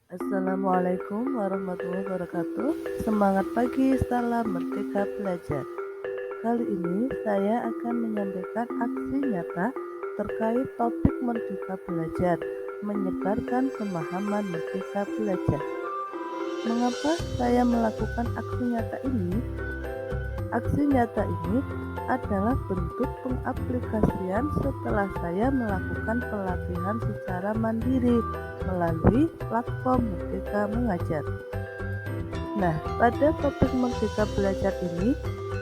Assalamualaikum warahmatullahi wabarakatuh. Semangat pagi, salam merdeka belajar. Kali ini saya akan menyampaikan aksi nyata terkait topik merdeka belajar, menyebarkan pemahaman merdeka belajar. Mengapa saya melakukan aksi nyata ini? Aksi nyata ini adalah bentuk pengaplikasian setelah saya melakukan pelatihan secara mandiri melalui platform Merdeka Mengajar. Nah, pada topik Merdeka Belajar ini,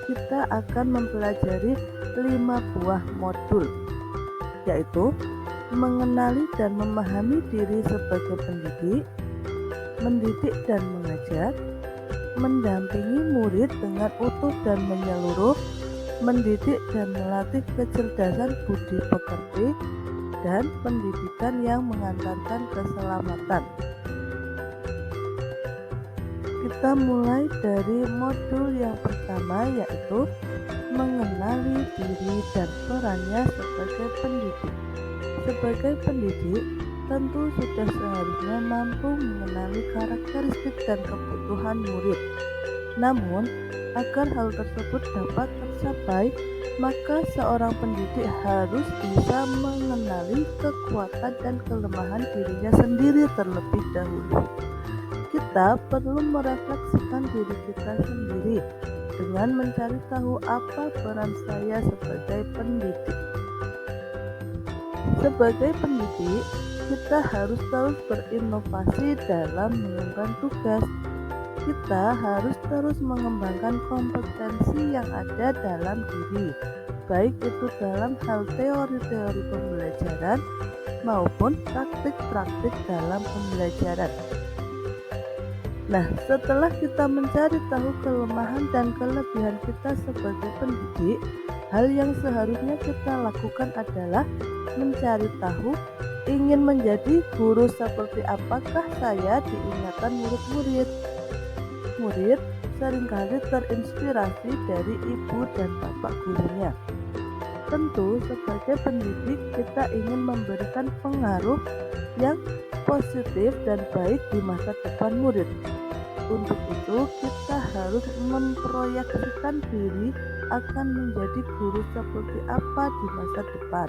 kita akan mempelajari 5 buah modul, yaitu mengenali dan memahami diri sebagai pendidik, mendidik dan mengajar, mendampingi murid dengan utuh dan menyeluruh, mendidik dan melatih kecerdasan budi pekerti, dan pendidikan yang mengantarkan keselamatan. Kita mulai dari modul yang pertama, yaitu mengenali diri dan perannya sebagai pendidik. Sebagai pendidik, tentu sudah seharusnya mampu mengenali karakteristik dan kebutuhan murid. Namun, agar hal tersebut dapat tercapai, maka seorang pendidik harus bisa mengenali kekuatan dan kelemahan dirinya sendiri terlebih dahulu. Kita perlu merefleksikan diri kita sendiri dengan mencari tahu apa peran saya sebagai pendidik. Sebagai pendidik, kita harus terus berinovasi dalam mengemban tugas. Kita harus terus mengembangkan kompetensi yang ada dalam diri, baik itu dalam hal teori-teori pembelajaran maupun praktik-praktik dalam pembelajaran. Nah, setelah kita mencari tahu kelemahan dan kelebihan kita sebagai pendidik, hal yang seharusnya kita lakukan adalah mencari tahu ingin menjadi guru seperti apakah saya diingatkan murid-murid. Murid seringkali terinspirasi dari ibu dan bapak gurunya. Tentu sebagai pendidik kita ingin memberikan pengaruh yang positif dan baik di masa depan murid. Untuk itu kita harus memproyeksikan diri akan menjadi guru seperti apa di masa depan,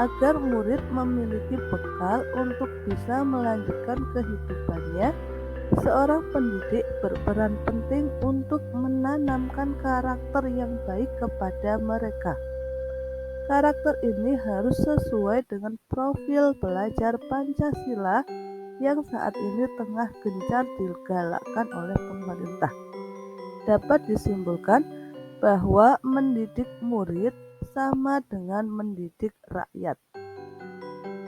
agar murid memiliki bekal untuk bisa melanjutkan kehidupannya. Seorang pendidik berperan penting untuk menanamkan karakter yang baik kepada mereka. Karakter ini harus sesuai dengan profil belajar Pancasila yang saat ini tengah gencar digalakkan oleh pemerintah. Dapat disimpulkan bahwa mendidik murid sama dengan mendidik rakyat.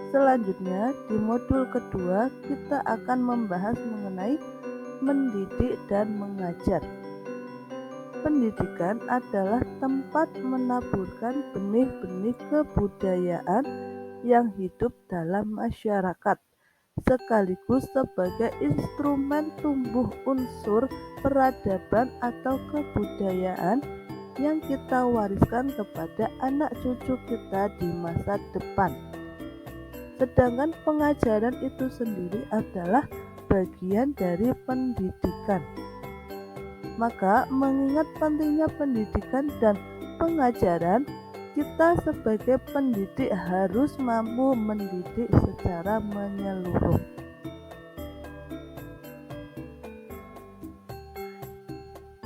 Selanjutnya, di modul kedua kita akan membahas mengenai mendidik dan mengajar. Pendidikan adalah tempat menaburkan benih-benih kebudayaan yang hidup dalam masyarakat, sekaligus sebagai instrumen tumbuh unsur peradaban atau kebudayaan yang kita wariskan kepada anak cucu kita di masa depan. Sedangkan pengajaran itu sendiri adalah bagian dari pendidikan. Maka mengingat pentingnya pendidikan dan pengajaran, kita sebagai pendidik harus mampu mendidik secara menyeluruh.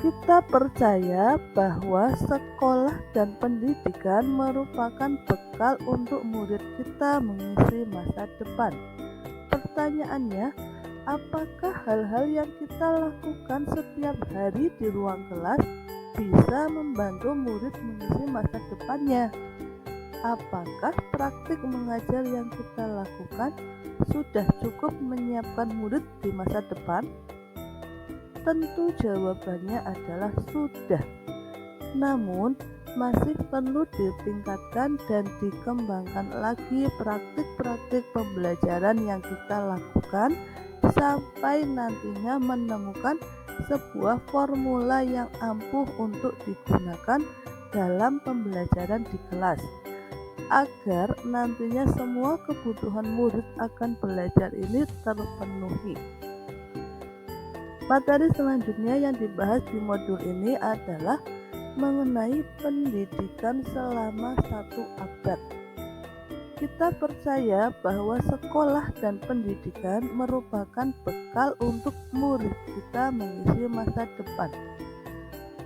Kita percaya bahwa sekolah dan pendidikan merupakan bekal untuk murid kita mengisi masa depan. Pertanyaannya, apakah hal-hal yang kita lakukan setiap hari di ruang kelas bisa membantu murid mengisi masa depannya? Apakah praktik mengajar yang kita lakukan sudah cukup menyiapkan murid di masa depan? Tentu jawabannya adalah sudah. Namun, masih perlu ditingkatkan dan dikembangkan lagi praktik-praktik pembelajaran yang kita lakukan sampai nantinya menemukan sebuah formula yang ampuh untuk digunakan dalam pembelajaran di kelas. agar nantinya semua kebutuhan murid akan belajar ini terpenuhi. Materi selanjutnya yang dibahas di modul ini adalah mengenai pendidikan selama 1 abad. Kita percaya bahwa sekolah dan pendidikan merupakan bekal untuk murid kita mengisi masa depan.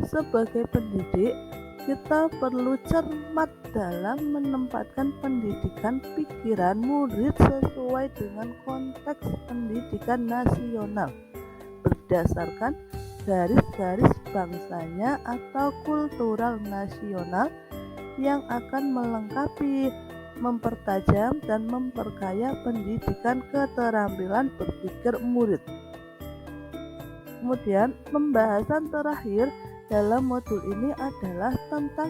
Sebagai pendidik, kita perlu cermat dalam menempatkan pendidikan pikiran murid sesuai dengan konteks pendidikan nasional berdasarkan garis-garis bangsanya atau kultural nasional yang akan melengkapi, mempertajam, dan memperkaya pendidikan keterampilan berpikir murid. Kemudian, pembahasan terakhir dalam modul ini adalah tentang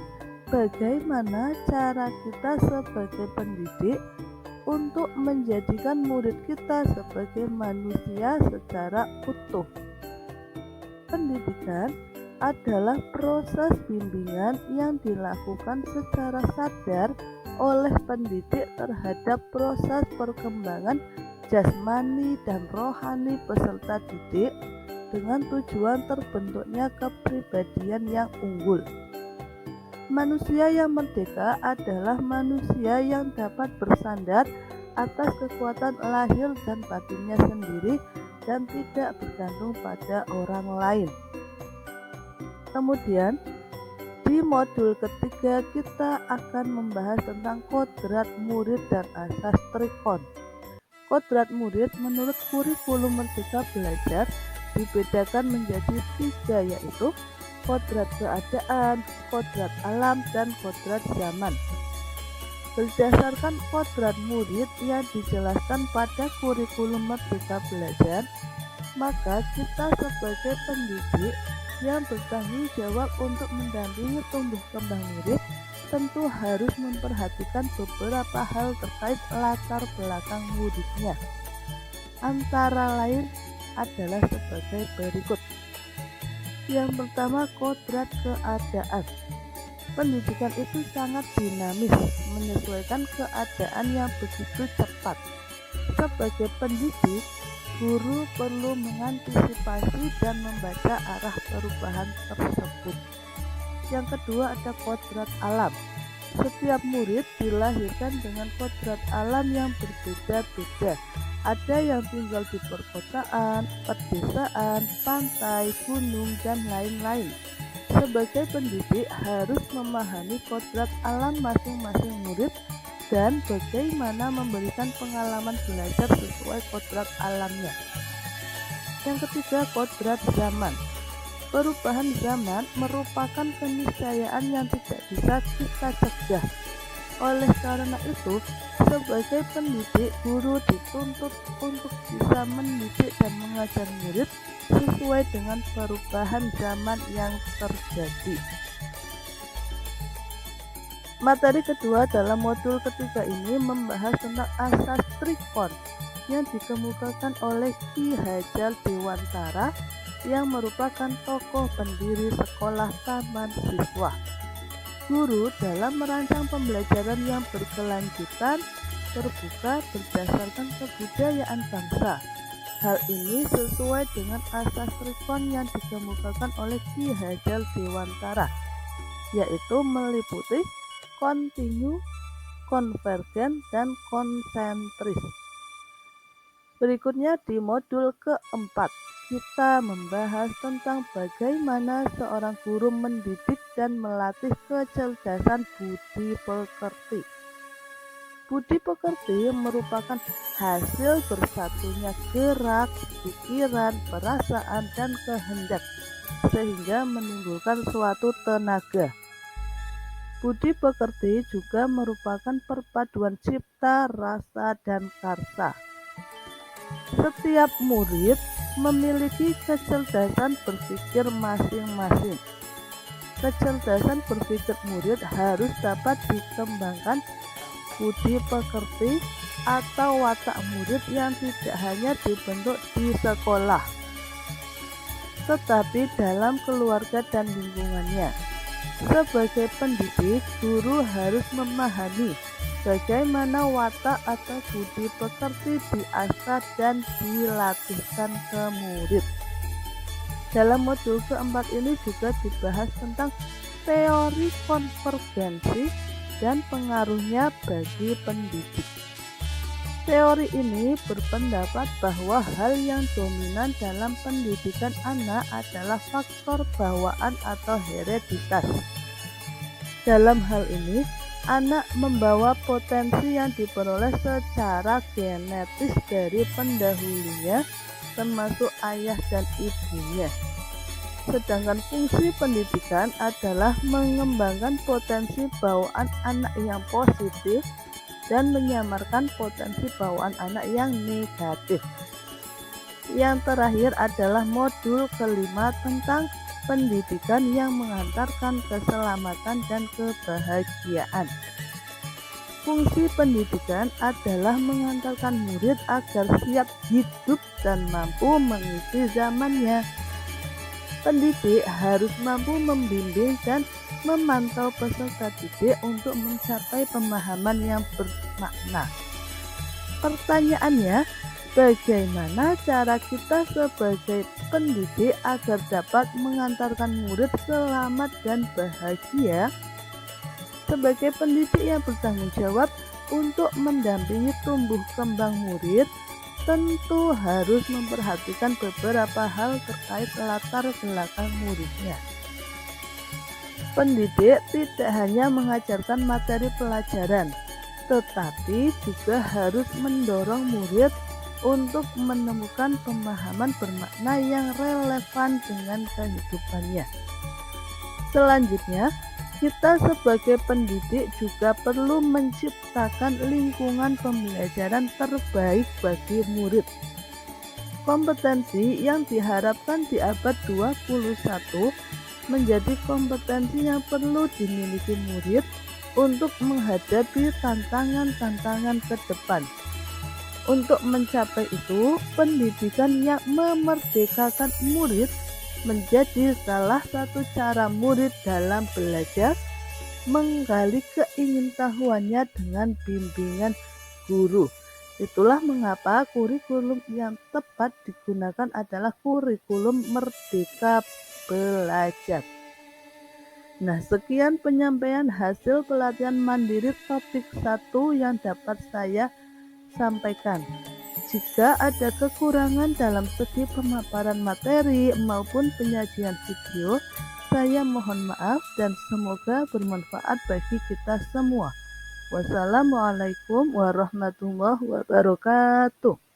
bagaimana cara kita sebagai pendidik untuk menjadikan murid kita sebagai manusia secara utuh. Pendidikan adalah proses bimbingan yang dilakukan secara sadar oleh pendidik terhadap proses perkembangan jasmani dan rohani peserta didik dengan tujuan terbentuknya kepribadian yang unggul. Manusia yang merdeka adalah manusia yang dapat bersandar atas kekuatan lahir dan batinnya sendiri dan tidak bergantung pada orang lain. Kemudian, di modul ketiga kita akan membahas tentang kodrat murid dan asas trikon. Kodrat murid menurut kurikulum Merdeka Belajar dibedakan menjadi 3, yaitu kodrat keadaan, kodrat alam, dan kodrat zaman. Berdasarkan kodrat murid yang dijelaskan pada kurikulum Merdeka Belajar, maka kita sebagai pendidik yang bertanggung jawab untuk mendampingi tumbuh kembang murid tentu harus memperhatikan beberapa hal terkait latar belakang muridnya. Antara lain adalah sebagai berikut. Yang pertama, kodrat keadaan. Pendidikan itu sangat dinamis, menyesuaikan keadaan yang begitu cepat. Sebagai pendidik, guru perlu mengantisipasi dan membaca arah perubahan tersebut. Yang kedua, ada kodrat alam. Setiap murid dilahirkan dengan kodrat alam yang berbeda-beda. Ada yang tinggal di perkotaan, pedesaan, pantai, gunung, dan lain-lain. Sebagai pendidik harus memahami kodrat alam masing-masing murid dan bagaimana memberikan pengalaman belajar sesuai kodrat alamnya. Yang ketiga, kodrat zaman. Perubahan zaman merupakan keniscayaan yang tidak bisa kita cegah. Oleh karena itu, sebagai pendidik, guru dituntut untuk bisa mendidik dan mengajar murid sesuai dengan perubahan zaman yang terjadi. Materi kedua dalam modul ketiga ini membahas tentang asas trikon yang dikemukakan oleh Ki Hajal Dewantara yang merupakan tokoh pendiri sekolah taman siswa. Guru dalam merancang pembelajaran yang berkelanjutan, terbuka berdasarkan kebudayaan bangsa. Hal ini sesuai dengan asas trikon yang dikemukakan oleh Ki Hajal Dewantara, yaitu meliputi kontinu, konvergen, dan konsentris. Berikutnya di modul keempat, kita membahas tentang bagaimana seorang guru mendidik dan melatih kecerdasan budi pekerti. Budi pekerti merupakan hasil bersatunya gerak, pikiran, perasaan, dan kehendak, sehingga menimbulkan suatu tenaga. Budi pekerti juga merupakan perpaduan cipta, rasa, dan karsa. Setiap murid memiliki kecerdasan berpikir masing-masing. Kecerdasan berpikir murid harus dapat dikembangkan. Budi pekerti atau watak murid yang tidak hanya dibentuk di sekolah, tetapi dalam keluarga dan lingkungannya. Sebagai pendidik, guru harus memahami bagaimana watak atau budi pekerti diasah dan dilatihkan ke murid. Dalam modul keempat ini juga dibahas tentang teori konvergensi dan pengaruhnya bagi pendidik. Teori ini berpendapat bahwa hal yang dominan dalam pendidikan anak adalah faktor bawaan atau hereditas. Dalam hal ini, anak membawa potensi yang diperoleh secara genetis dari pendahulunya, termasuk ayah dan ibunya. Sedangkan fungsi pendidikan adalah mengembangkan potensi bawaan anak yang positif dan menyamarkan potensi bawaan anak yang negatif. Yang terakhir adalah modul kelima tentang pendidikan yang mengantarkan keselamatan dan kebahagiaan. Fungsi pendidikan adalah mengantarkan murid agar siap hidup dan mampu mengisi zamannya. Pendidik harus mampu membimbing dan memantau peserta didik untuk mencapai pemahaman yang bermakna. Pertanyaannya, bagaimana cara kita sebagai pendidik agar dapat mengantarkan murid selamat dan bahagia? Sebagai pendidik yang bertanggung jawab untuk mendampingi tumbuh kembang murid, tentu harus memperhatikan beberapa hal terkait latar belakang muridnya. Pendidik tidak hanya mengajarkan materi pelajaran, tetapi juga harus mendorong murid untuk menemukan pemahaman bermakna yang relevan dengan kehidupannya. Selanjutnya, kita sebagai pendidik juga perlu menciptakan lingkungan pembelajaran terbaik bagi murid. Kompetensi yang diharapkan di abad 21 menjadi kompetensi yang perlu dimiliki murid untuk menghadapi tantangan-tantangan ke depan. Untuk mencapai itu, pendidikan yang memerdekakan murid menjadi salah satu cara murid dalam belajar, menggali keingintahuannya dengan bimbingan guru. Itulah mengapa kurikulum yang tepat digunakan adalah kurikulum Merdeka Belajar. Nah, sekian penyampaian hasil pelatihan mandiri topik 1 yang dapat saya sampaikan. Jika ada kekurangan dalam segi pemaparan materi maupun penyajian video, saya mohon maaf dan semoga bermanfaat bagi kita semua. Wassalamualaikum warahmatullahi wabarakatuh.